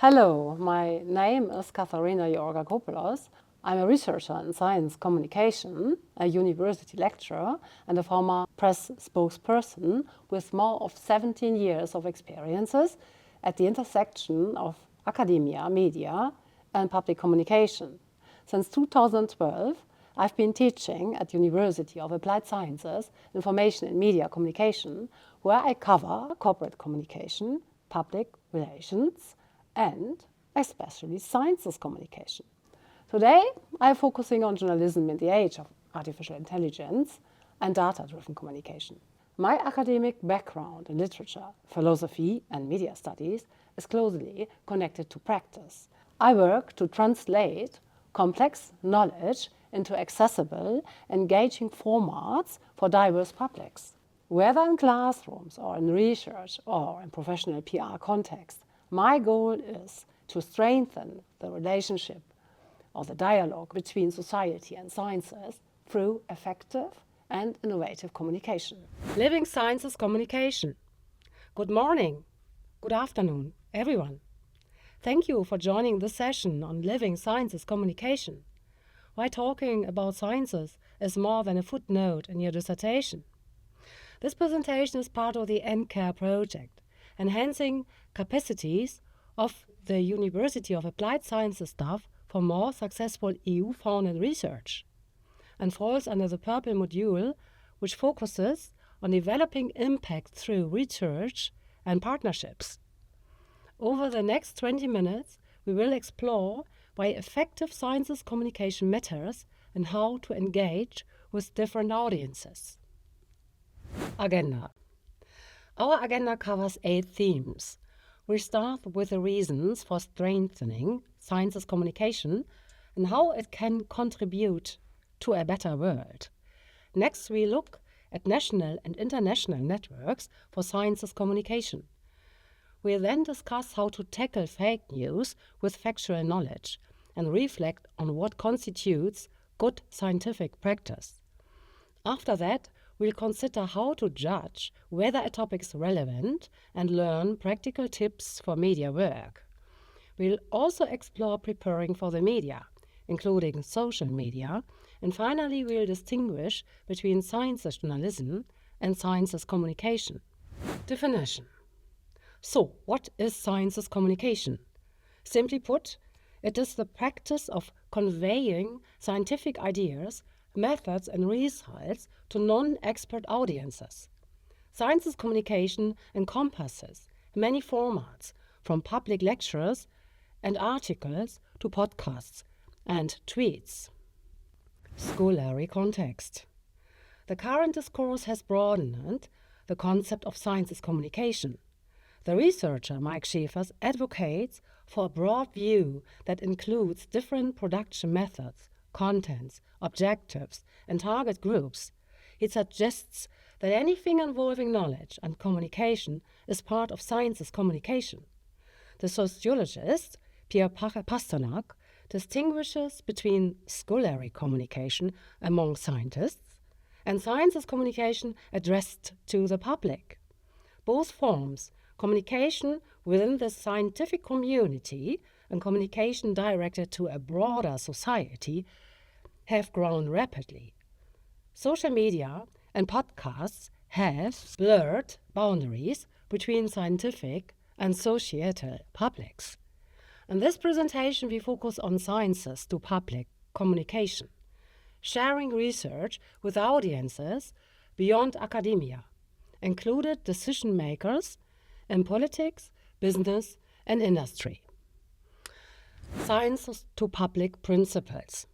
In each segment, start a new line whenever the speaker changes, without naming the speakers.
Hello, my name is Katharina Georgakopoulos. I'm a researcher in science communication, a university lecturer, and a former press spokesperson with more of 17 years of experiences at the intersection of academia, media, and public communication. Since 2012, I've been teaching at University of Applied Sciences, Information and Media Communication, where I cover corporate communication, public relations, and especially sciences communication. Today, I'm focusing on journalism in the age of artificial intelligence and data-driven communication. My academic background in literature, philosophy, and media studies is closely connected to practice. I work to translate complex knowledge into accessible, engaging formats for diverse publics. Whether in classrooms or in research or in professional PR context, my goal is to strengthen the relationship or the dialogue between society and sciences through effective and innovative communication.
Living Sciences Communication. Good morning, good afternoon, everyone. Thank you for joining this session on Living Sciences Communication. Why talking about sciences is more than a footnote in your dissertation. This presentation is part of the NCARE project, enhancing capacities of the University of Applied Sciences staff for more successful EU-funded research, and falls under the purple module, which focuses on developing impact through research and partnerships. Over the next 20 minutes, we will explore why effective sciences communication matters and how to engage with different audiences. Agenda. Our agenda covers 8 themes. We start with the reasons for strengthening sciences communication and how it can contribute to a better world. Next, we look at national and international networks for sciences communication. We then discuss how to tackle fake news with factual knowledge and reflect on what constitutes good scientific practice. After that, we'll consider how to judge whether a topic is relevant and learn practical tips for media work. We'll also explore preparing for the media, including social media, and finally we'll distinguish between sciences journalism and sciences communication. Definition. So, what is sciences communication? Simply put, it is the practice of conveying scientific ideas, methods and results to non-expert audiences. Sciences communication encompasses many formats, from public lectures and articles to podcasts and tweets. Scholarly context. The current discourse has broadened the concept of sciences communication. The researcher Mike Schäfers advocates for a broad view that includes different production methods, contents, objectives, and target groups. He suggests that anything involving knowledge and communication is part of sciences communication. The sociologist Pierre Pasternak distinguishes between scholarly communication among scientists and sciences communication addressed to the public. Both forms, communication within the scientific community and communication directed to a broader society, have grown rapidly. Social media and podcasts have blurred boundaries between scientific and societal publics. In this presentation, we focus on sciences to public communication, sharing research with audiences beyond academia, included decision makers in politics, business, and industry. Science to public principles.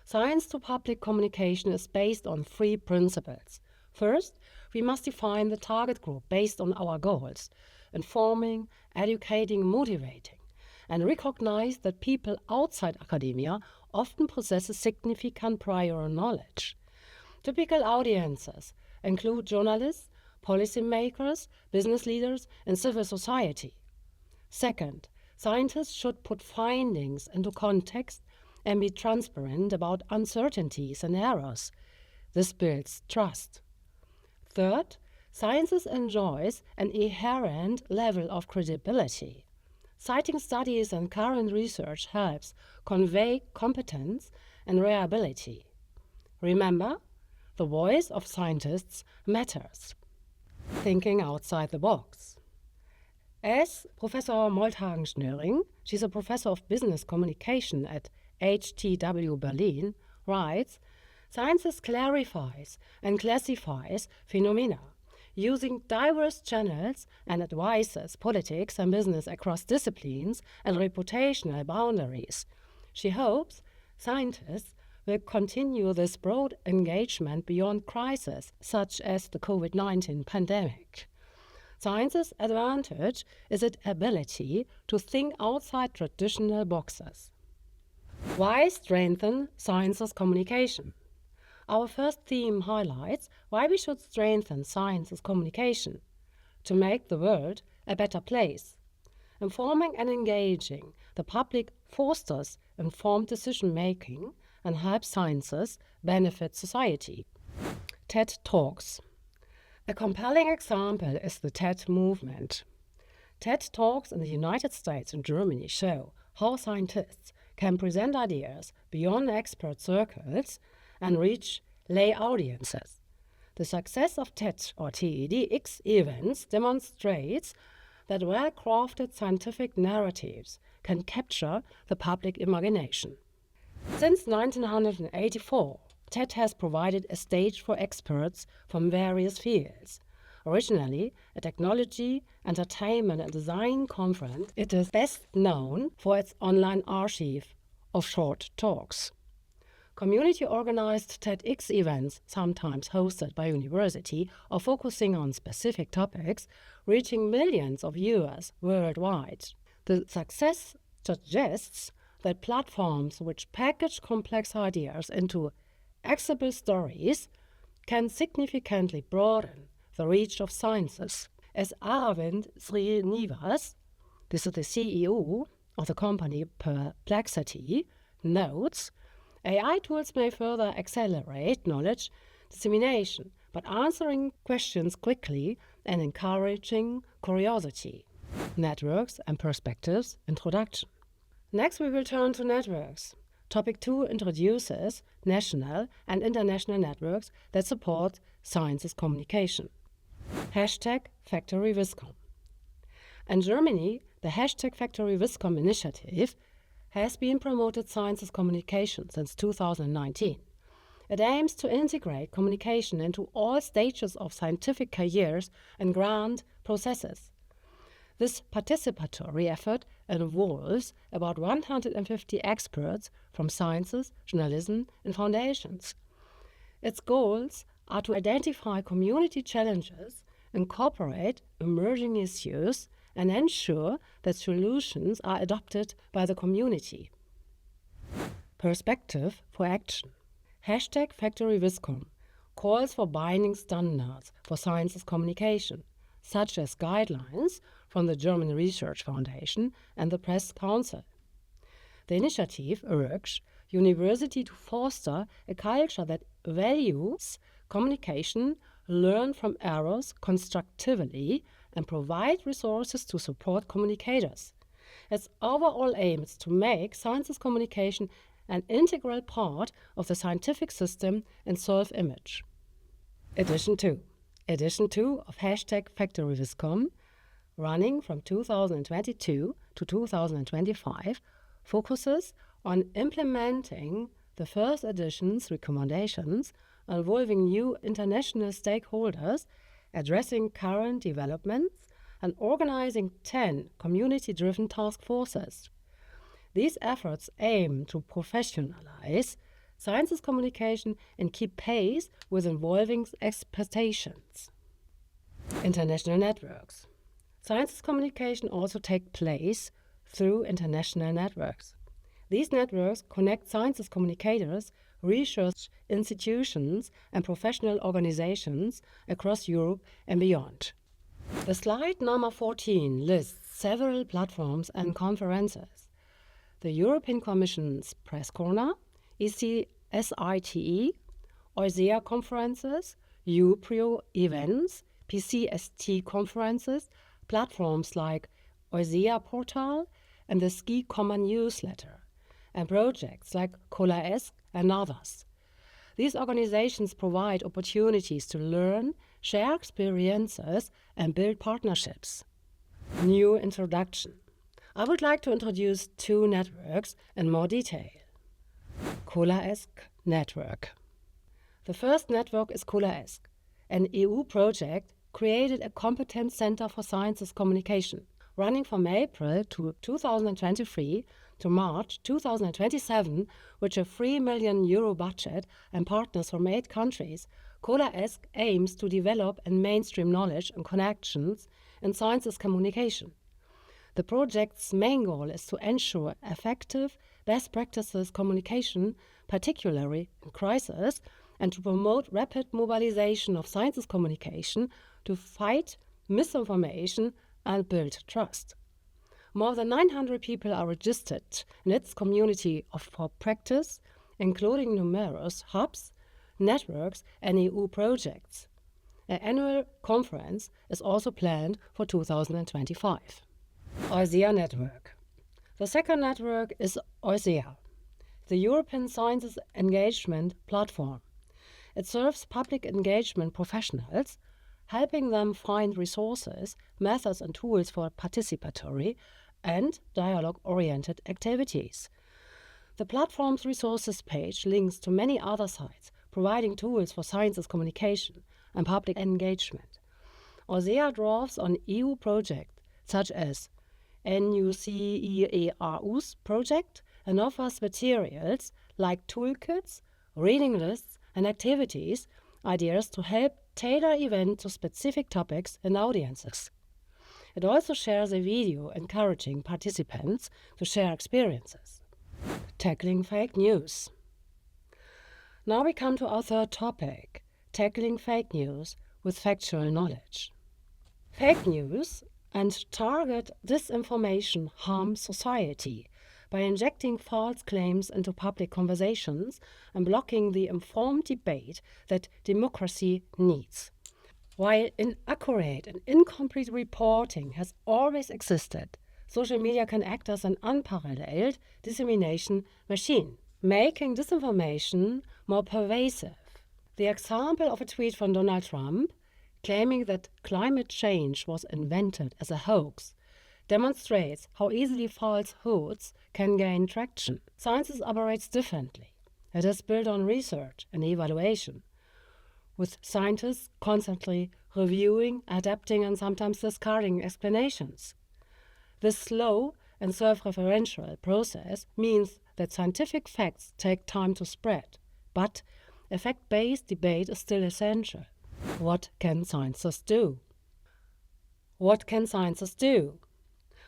Science to public communication is based on 3 principles. First, we must define the target group based on our goals, informing, educating, motivating, and recognize that people outside academia often possess significant prior knowledge. Typical audiences include journalists, policymakers, business leaders, and civil society. Second, scientists should put findings into context and be transparent about uncertainties and errors. This builds trust. Third, sciences enjoys an inherent level of credibility. Citing studies and current research helps convey competence and reliability. Remember, the voice of scientists matters. Thinking outside the box. As Professor Molthagen-Schnöring, she's a professor of business communication at HTW Berlin, writes, science clarifies and classifies phenomena, using diverse channels and advises politics and business across disciplines and reputational boundaries. She hopes scientists will continue this broad engagement beyond crises such as the COVID-19 pandemic. Science's advantage is its ability to think outside traditional boxes. Why strengthen science's communication? Our first theme highlights why we should strengthen science's communication to make the world a better place. Informing and engaging the public fosters informed decision-making and helps sciences benefit society. TED Talks. A compelling example is the TED movement. TED Talks in the United States and Germany show how scientists can present ideas beyond expert circles and reach lay audiences. The success of TED or TEDx events demonstrates that well-crafted scientific narratives can capture the public imagination. Since 1984, TED has provided a stage for experts from various fields. Originally a technology, entertainment and design conference, it is best known for its online archive of short talks. Community-organized TEDx events, sometimes hosted by university or focusing on specific topics, reaching millions of viewers worldwide. The success suggests that platforms which package complex ideas into accessible stories can significantly broaden the reach of sciences. As Aravind Srinivas, this is the CEO of the company Perplexity, notes, AI tools may further accelerate knowledge dissemination, but answering questions quickly and encouraging curiosity. Networks and perspectives introduction. Next we will turn to networks. Topic 2 introduces national and international networks that support science's communication. #FactoryWiscom. In Germany, the #FactoryWiscom initiative has been promoted science's communication since 2019. It aims to integrate communication into all stages of scientific careers and grant processes. This participatory effort involves about 150 experts from sciences, journalism, and foundations. Its goals are to identify community challenges, incorporate emerging issues, and ensure that solutions are adopted by the community. Perspective for action. #FactoryWiscom calls for binding standards for science's communication, such as guidelines from the German Research Foundation and the Press Council. The initiative urged university to foster a culture that values communication, learn from errors constructively, and provide resources to support communicators. Its overall aim is to make science's communication an integral part of the scientific system and self-image. Edition 2 of #FactoryWiscom, running from 2022 to 2025, focuses on implementing the first edition's recommendations involving new international stakeholders, addressing current developments, and organizing 10 community-driven task forces. These efforts aim to professionalize science's communication and keep pace with evolving expectations. International networks. Science's communication also takes place through international networks. These networks connect science's communicators, research institutions, and professional organizations across Europe and beyond. The slide number 14 lists several platforms and conferences. The European Commission's Press Corner, ECSITE, OISEA conferences, UPRIO events, PCST conferences, platforms like OISEA portal, and the Ski Common newsletter, and projects like Cola-esque and others. These organizations provide opportunities to learn, share experiences, and build partnerships. New introduction. I would like to introduce two networks in more detail. Cola-esque network. The first network is Cola-esque, an EU project created a competence center for sciences communication, running from April to 2023 to March 2027, with a €3 million budget and partners from 8 countries. Cola-esque aims to develop and mainstream knowledge and connections in sciences communication. The project's main goal is to ensure effective best practices communication, particularly in crisis, and to promote rapid mobilization of sciences communication to fight misinformation and build trust. More than 900 people are registered in its community for practice, including numerous hubs, networks, and EU projects. An annual conference is also planned for 2025. OISEA network. The second network is OISEA, the European Sciences Engagement Platform. It serves public engagement professionals, helping them find resources, methods and tools for participatory and dialogue-oriented activities. The platform's resources page links to many other sites, providing tools for sciences communication and public engagement. OISEA draws on EU projects such as NUCEARU's project and offers materials like toolkits, reading lists, and activities, ideas to help tailor events to specific topics and audiences. It also shares a video encouraging participants to share experiences. Tackling fake news. Now we come to our third topic, tackling fake news with factual knowledge. Fake news and target disinformation harm society by injecting false claims into public conversations and blocking the informed debate that democracy needs. While inaccurate and incomplete reporting has always existed, social media can act as an unparalleled dissemination machine, making disinformation more pervasive. The example of a tweet from Donald Trump claiming that climate change was invented as a hoax demonstrates how easily falsehoods can gain traction. Science operates differently. It is built on research and evaluation, with scientists constantly reviewing, adapting, and sometimes discarding explanations. This slow and self-referential process means that scientific facts take time to spread, but a fact-based debate is still essential. What can scientists do? What can scientists do?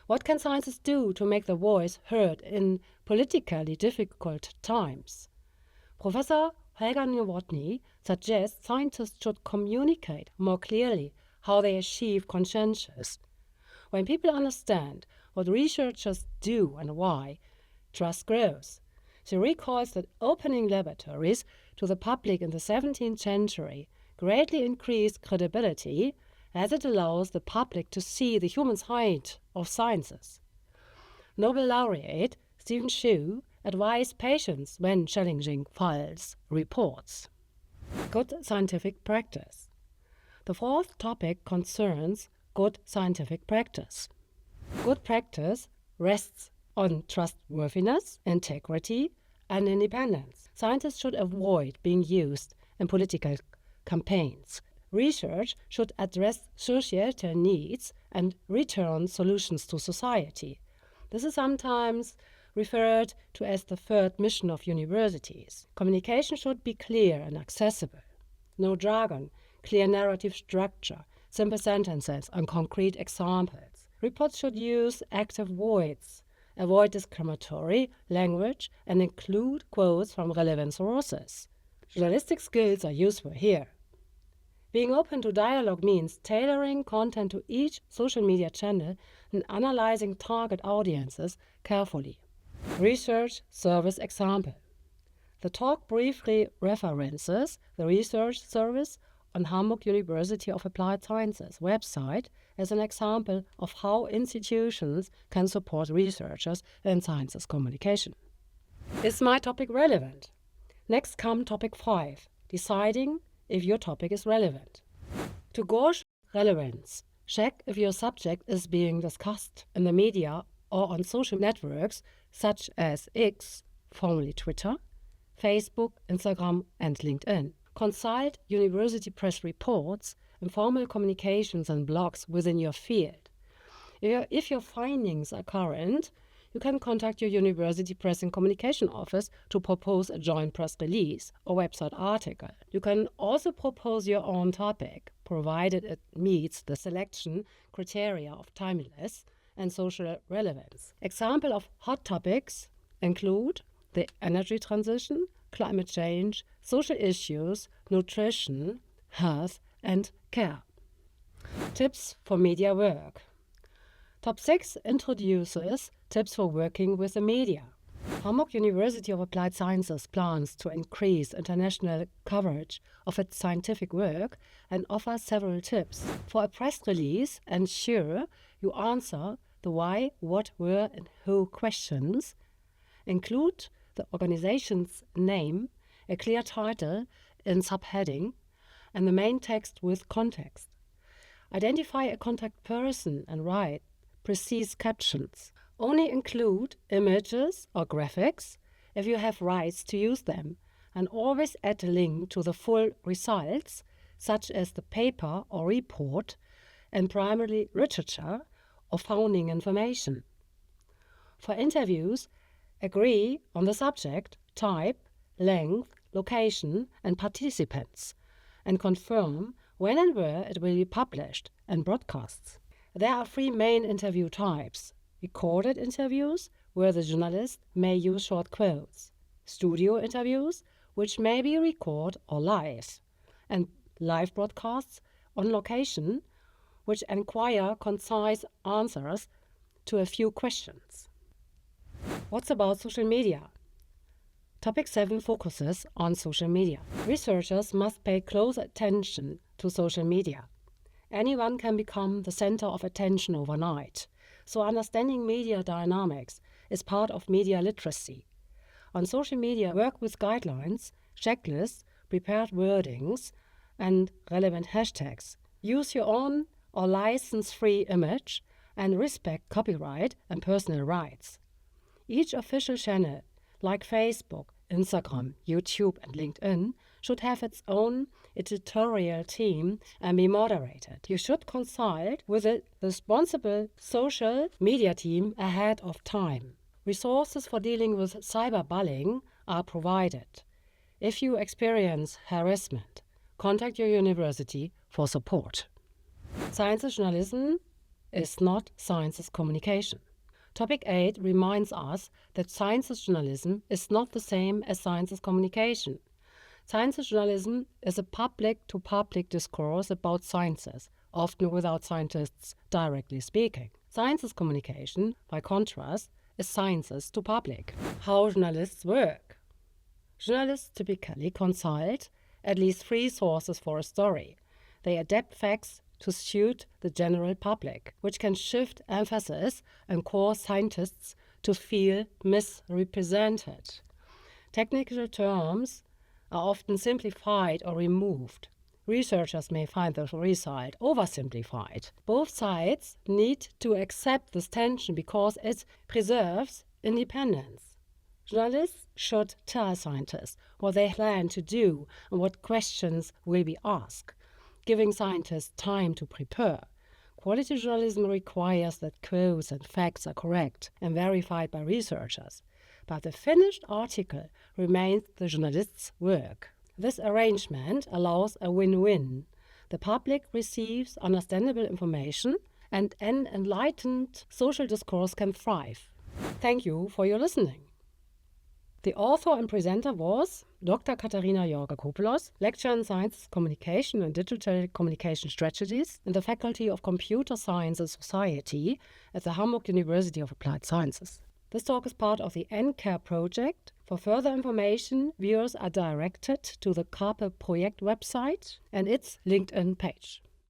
What can scientists do to make their voice heard in politically difficult times? Professor Helga Nowotny suggests scientists should communicate more clearly how they achieve consensus. When people understand what researchers do and why, trust grows. She recalls that opening laboratories to the public in the 17th century greatly increased credibility, as it allows the public to see the human side of sciences. Nobel laureate Stephen Chu advised patients when challenging false reports. Good scientific practice. The fourth topic concerns good scientific practice. Good practice rests on trustworthiness, integrity, and independence. Scientists should avoid being used in political campaigns. Research should address societal needs and return solutions to society. This is sometimes referred to as the third mission of universities. Communication should be clear and accessible. No jargon, clear narrative structure, simple sentences, and concrete examples. Reports should use active voids, avoid discriminatory language, and include quotes from relevant sources. Journalistic skills are useful here. Being open to dialogue means tailoring content to each social media channel and analyzing target audiences carefully. Research service example. The talk briefly references the research service on Hamburg University of Applied Sciences website as an example of how institutions can support researchers in sciences communication. Is my topic relevant? Next come topic 5, deciding if your topic is relevant. To gauge relevance, check if your subject is being discussed in the media or on social networks such as X, formerly Twitter, Facebook, Instagram, and LinkedIn. Consult university press reports, informal communications and blogs within your field. If your findings are current, you can contact your university press and communication office to propose a joint press release or website article. You can also propose your own topic, provided it meets the selection criteria of timeless and social relevance. Examples of hot topics include the energy transition, climate change, social issues, nutrition, health, and care. Tips for media work. Top 6 introduces tips for working with the media. Hamburg University of Applied Sciences plans to increase international coverage of its scientific work and offers several tips. For a press release, ensure you answer the why, what, where, and who questions. Include the organization's name, a clear title in subheading, and the main text with context. Identify a contact person and write precise captions. Only include images or graphics if you have rights to use them, and always add a link to the full results, such as the paper or report, and primarily literature or founding information. For interviews, agree on the subject, type, length, location, and participants, and confirm when and where it will be published and broadcasts. There are 3 main interview types: recorded interviews, where the journalist may use short quotes; studio interviews, which may be recorded or live; and live broadcasts on location, which inquire concise answers to a few questions. What's about social media? Topic 7 focuses on social media. Researchers must pay close attention to social media. Anyone can become the center of attention overnight, so understanding media dynamics is part of media literacy. On social media, work with guidelines, checklists, prepared wordings, and relevant hashtags. Use your own or license-free image and respect copyright and personal rights. Each official channel, like Facebook, Instagram, YouTube, and LinkedIn, should have its own editorial team and be moderated. You should consult with a responsible social media team ahead of time. Resources for dealing with cyberbullying are provided. If you experience harassment, contact your university for support. Sciences journalism is not sciences communication. Topic 8 reminds us that sciences journalism is not the same as sciences communication. Sciences journalism is a public-to-public discourse about sciences, often without scientists directly speaking. Sciences communication, by contrast, is sciences to public. How journalists work. Journalists typically consult at least 3 sources for a story. They adapt facts to suit the general public, which can shift emphasis and cause scientists to feel misrepresented. Technical terms are often simplified or removed. Researchers may find the result oversimplified. Both sides need to accept this tension because it preserves independence. Journalists should tell scientists what they plan to do and what questions will be asked, giving scientists time to prepare. Quality journalism requires that quotes and facts are correct and verified by researchers, but the finished article remains the journalist's work. This arrangement allows a win-win. The public receives understandable information, and an enlightened social discourse can thrive. Thank you for your listening. The author and presenter was Dr. Katharina Georgakopoulos, lecturer in Science Communication and Digital Communication Strategies in the Faculty of Computer Science and Society at the Hamburg University of Applied Sciences. This talk is part of the NCARE project For further information, viewers are directed to the Carpe Project website and its LinkedIn page.